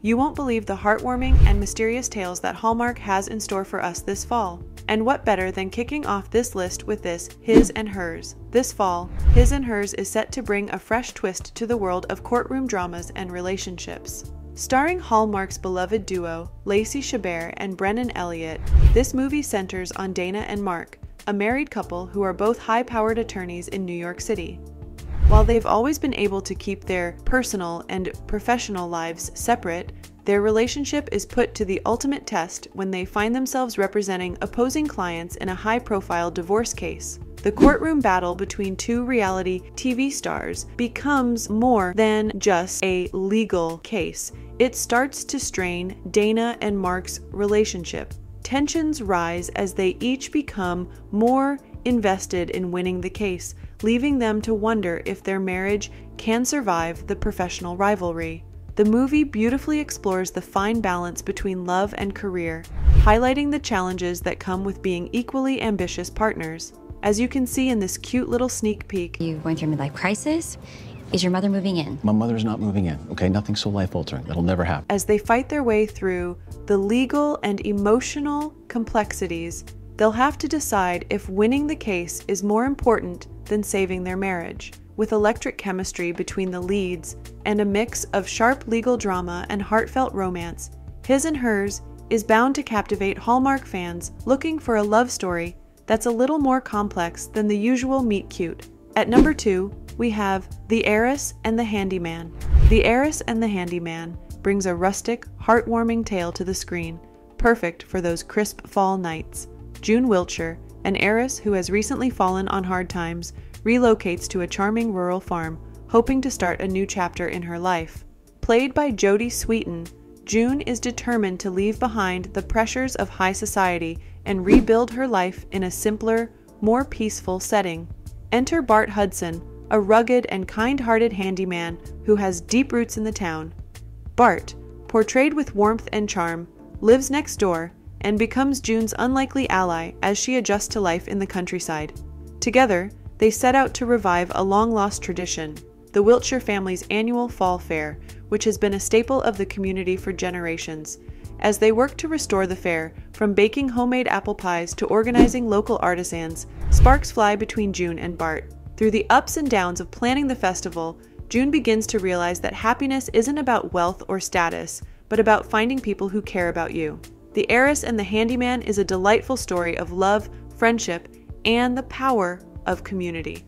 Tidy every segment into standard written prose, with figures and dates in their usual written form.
You won't believe the heartwarming and mysterious tales that Hallmark has in store for us this fall. And what better than kicking off this list with this His and Hers. This fall, His and Hers is set to bring a fresh twist to the world of courtroom dramas and relationships. Starring Hallmark's beloved duo, Lacey Chabert and Brennan Elliott, this movie centers on Dana and Mark, a married couple who are both high-powered attorneys in New York City. While they've always been able to keep their personal and professional lives separate, their relationship is put to the ultimate test when they find themselves representing opposing clients in a high-profile divorce case. The courtroom battle between two reality TV stars becomes more than just a legal case. It starts to strain Dana and Mark's relationship. Tensions rise as they each become more invested in winning the case, leaving them to wonder if their marriage can survive the professional rivalry. The movie beautifully explores the fine balance between love and career, highlighting the challenges that come with being equally ambitious partners. As you can see in this cute little sneak peek, You going through a midlife crisis? Is your mother moving in? My mother's not moving in, okay? Nothing so life-altering. That'll never happen. as they fight their way through the legal and emotional complexities, they'll have to decide if winning the case is more important than saving their marriage. With electric chemistry between the leads and a mix of sharp legal drama and heartfelt romance, His and Hers is bound to captivate Hallmark fans looking for a love story that's a little more complex than the usual meet-cute. At number 2, we have The Heiress and the Handyman. The Heiress and the Handyman brings a rustic, heartwarming tale to the screen, perfect for those crisp fall nights. June Wiltshire, an heiress who has recently fallen on hard times, relocates to a charming rural farm, hoping to start a new chapter in her life. Played by Jodie Sweetin, June is determined to leave behind the pressures of high society and rebuild her life in a simpler, more peaceful setting. Enter Bart Hudson, a rugged and kind-hearted handyman who has deep roots in the town. Bart, portrayed with warmth and charm, lives next door and becomes June's unlikely ally as she adjusts to life in the countryside. Together, they set out to revive a long-lost tradition, the Wiltshire family's annual fall fair, which has been a staple of the community for generations. As they work to restore the fair, from baking homemade apple pies to organizing local artisans, sparks fly between June and Bart. Through the ups and downs of planning the festival, June begins to realize that happiness isn't about wealth or status, but about finding people who care about you. The Heiress and the Handyman is a delightful story of love, friendship, and the power of community.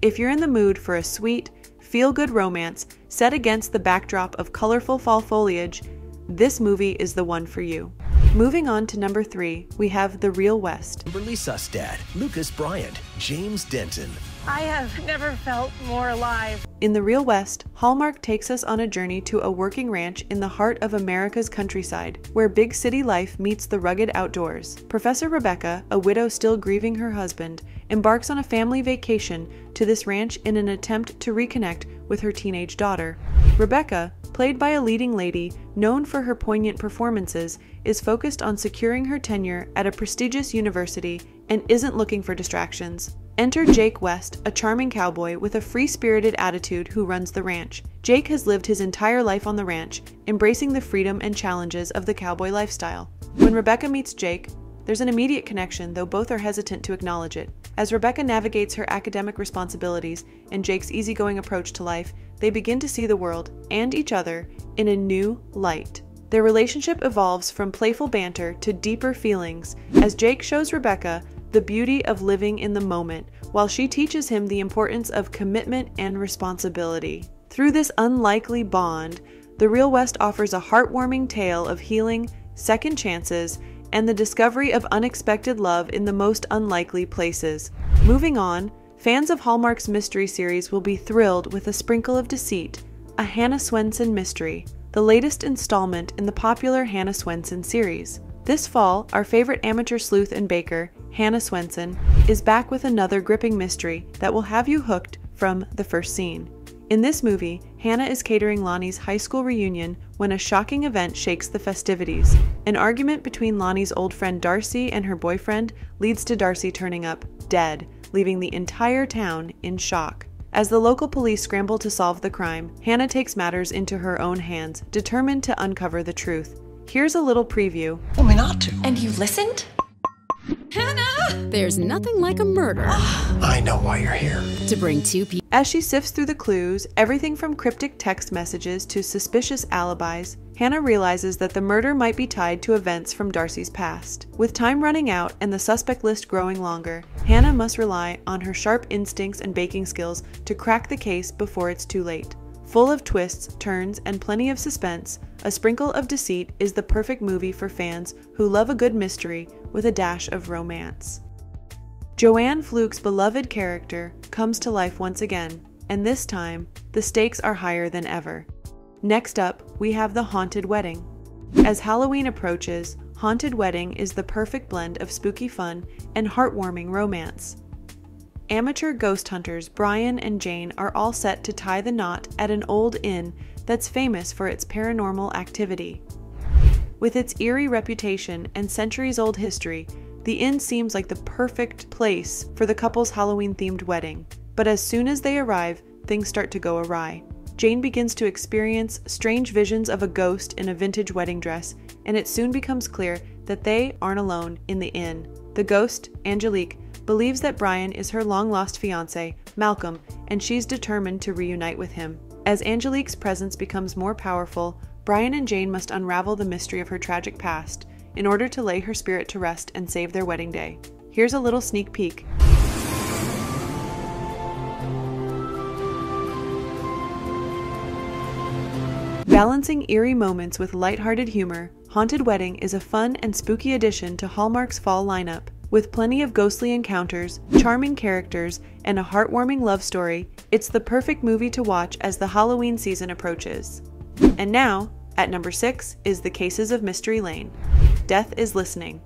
If you're in the mood for a sweet, feel-good romance set against the backdrop of colorful fall foliage, this movie is the one for you. Moving on to number 3, we have The Real West. Kimberly Sustad, Lucas Bryant, James Denton. I have never felt more alive. In The Real West, Hallmark takes us on a journey to a working ranch in the heart of America's countryside, where big city life meets the rugged outdoors. Professor Rebecca, a widow still grieving her husband, embarks on a family vacation to this ranch in an attempt to reconnect with her teenage daughter. Rebecca, played by a leading lady known for her poignant performances, is focused on securing her tenure at a prestigious university and isn't looking for distractions. Enter Jake West, a charming cowboy with a free-spirited attitude who runs the ranch. Jake has lived his entire life on the ranch, embracing the freedom and challenges of the cowboy lifestyle. When Rebecca meets Jake, there's an immediate connection, though both are hesitant to acknowledge it. As Rebecca navigates her academic responsibilities and Jake's easygoing approach to life, they begin to see the world and each other in a new light. Their relationship evolves from playful banter to deeper feelings as Jake shows Rebecca the beauty of living in the moment, while she teaches him the importance of commitment and responsibility. Through this unlikely bond, The Real West offers a heartwarming tale of healing, second chances, and the discovery of unexpected love in the most unlikely places. Moving on, fans of Hallmark's mystery series will be thrilled with A Sprinkle of Deceit, a Hannah Swenson mystery, the latest installment in the popular Hannah Swenson series. This fall, our favorite amateur sleuth and baker, Hannah Swenson, is back with another gripping mystery that will have you hooked from the first scene. In this movie, Hannah is catering Lonnie's high school reunion when a shocking event shakes the festivities. An argument between Lonnie's old friend Darcy and her boyfriend leads to Darcy turning up dead, leaving the entire town in shock. As the local police scramble to solve the crime, Hannah takes matters into her own hands, determined to uncover the truth. Here's a little preview. Told me not to. And you listened? Hannah! There's nothing like a murder I know why you're here. to bring two people. As she sifts through the clues, everything from cryptic text messages to suspicious alibis, Hannah realizes that the murder might be tied to events from Darcy's past. With time running out and the suspect list growing longer, Hannah must rely on her sharp instincts and baking skills to crack the case before it's too late. Full of twists, turns, and plenty of suspense, A Sprinkle of Deceit is the perfect movie for fans who love a good mystery with a dash of romance. Joanne Fluke's beloved character comes to life once again, and this time, the stakes are higher than ever. Next up, we have The Haunted Wedding. As Halloween approaches, Haunted Wedding is the perfect blend of spooky fun and heartwarming romance. Amateur ghost hunters Brian and Jane are all set to tie the knot at an old inn that's famous for its paranormal activity. With its eerie reputation and centuries-old history, the inn seems like the perfect place for the couple's Halloween-themed wedding. But as soon as they arrive, things start to go awry. Jane begins to experience strange visions of a ghost in a vintage wedding dress, and it soon becomes clear that they aren't alone in the inn. The ghost, Angelique, believes that Brian is her long-lost fiancé, Malcolm, and she's determined to reunite with him. As Angelique's presence becomes more powerful, Brian and Jane must unravel the mystery of her tragic past in order to lay her spirit to rest and save their wedding day. Here's a little sneak peek. Balancing eerie moments with lighthearted humor, Haunted Wedding is a fun and spooky addition to Hallmark's fall lineup. With plenty of ghostly encounters, charming characters, and a heartwarming love story, it's the perfect movie to watch as the Halloween season approaches. And now, at number 6 is The Cases of Mystery Lane. Death is Listening.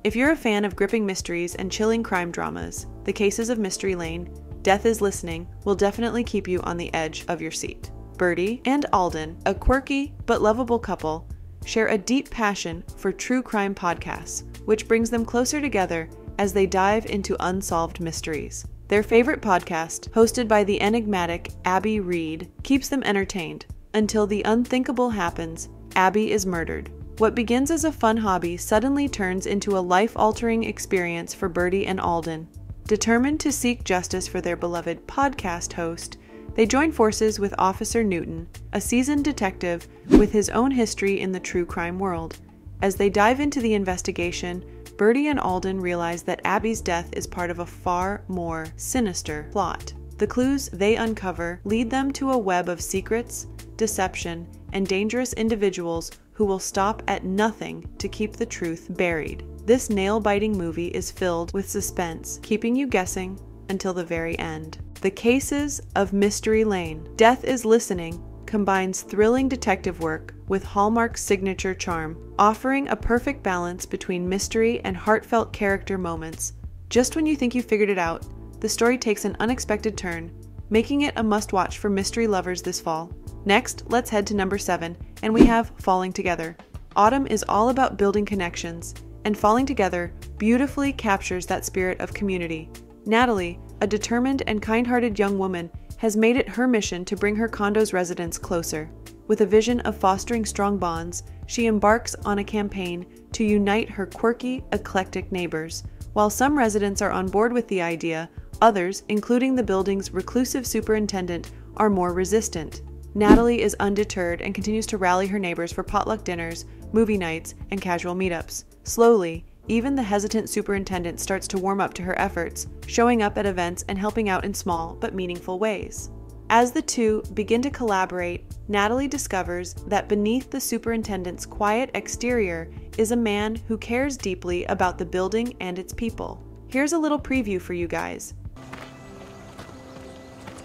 If you're a fan of gripping mysteries and chilling crime dramas, The Cases of Mystery Lane, Death is Listening will definitely keep you on the edge of your seat. Birdie and Alden, a quirky but lovable couple, share a deep passion for true crime podcasts, which brings them closer together as they dive into unsolved mysteries. Their favorite podcast, hosted by the enigmatic Abby Reed, keeps them entertained until the unthinkable happens. Abby is murdered. What begins as a fun hobby suddenly turns into a life-altering experience for Birdie and Alden. Determined to seek justice for their beloved podcast host, they join forces with Officer Newton, a seasoned detective with his own history in the true crime world. As they dive into the investigation, Birdie and Alden realize that Abby's death is part of a far more sinister plot. The clues they uncover lead them to a web of secrets, deception, and dangerous individuals who will stop at nothing to keep the truth buried. This nail-biting movie is filled with suspense, keeping you guessing until the very end. The Cases of Mystery Lane, Death is Listening, combines thrilling detective work with Hallmark's signature charm, offering a perfect balance between mystery and heartfelt character moments. Just when you think you figured it out, the story takes an unexpected turn, making it a must-watch for mystery lovers this fall. Next, let's head to number 7, and we have Falling Together. Autumn is all about building connections, and Falling Together beautifully captures that spirit of community. Natalie, a determined and kind-hearted young woman, has made it her mission to bring her condo's residents closer. With a vision of fostering strong bonds, she embarks on a campaign to unite her quirky, eclectic neighbors. While some residents are on board with the idea, others, including the building's reclusive superintendent, are more resistant. Natalie is undeterred and continues to rally her neighbors for potluck dinners, movie nights, and casual meetups. Slowly, even the hesitant superintendent starts to warm up to her efforts, showing up at events and helping out in small but meaningful ways. As the two begin to collaborate, Natalie discovers that beneath the superintendent's quiet exterior is a man who cares deeply about the building and its people. Here's a little preview for you guys.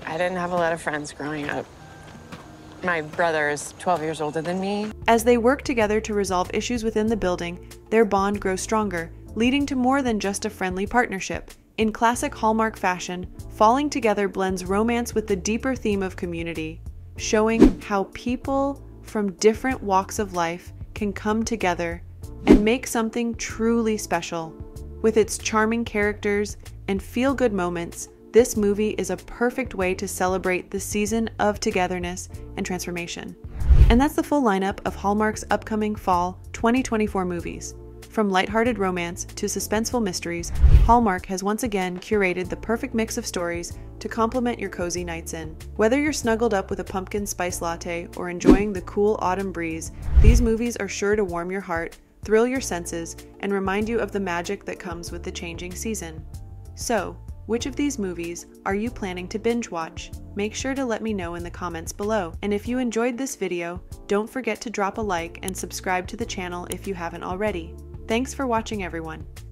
I didn't have a lot of friends growing up. My brother is 12 years older than me. As they work together to resolve issues within the building, their bond grows stronger, leading to more than just a friendly partnership. In classic Hallmark fashion, Falling Together blends romance with the deeper theme of community, showing how people from different walks of life can come together and make something truly special. With its charming characters and feel-good moments, This movie is a perfect way to celebrate the season of togetherness and transformation. And that's the full lineup of Hallmark's upcoming fall 2024 movies. From lighthearted romance to suspenseful mysteries, Hallmark has once again curated the perfect mix of stories to complement your cozy nights in. Whether you're snuggled up with a pumpkin spice latte or enjoying the cool autumn breeze, these movies are sure to warm your heart, thrill your senses, and remind you of the magic that comes with the changing season. So, which of these movies are you planning to binge watch? Make sure to let me know in the comments below. And if you enjoyed this video, don't forget to drop a like and subscribe to the channel if you haven't already. Thanks for watching, everyone.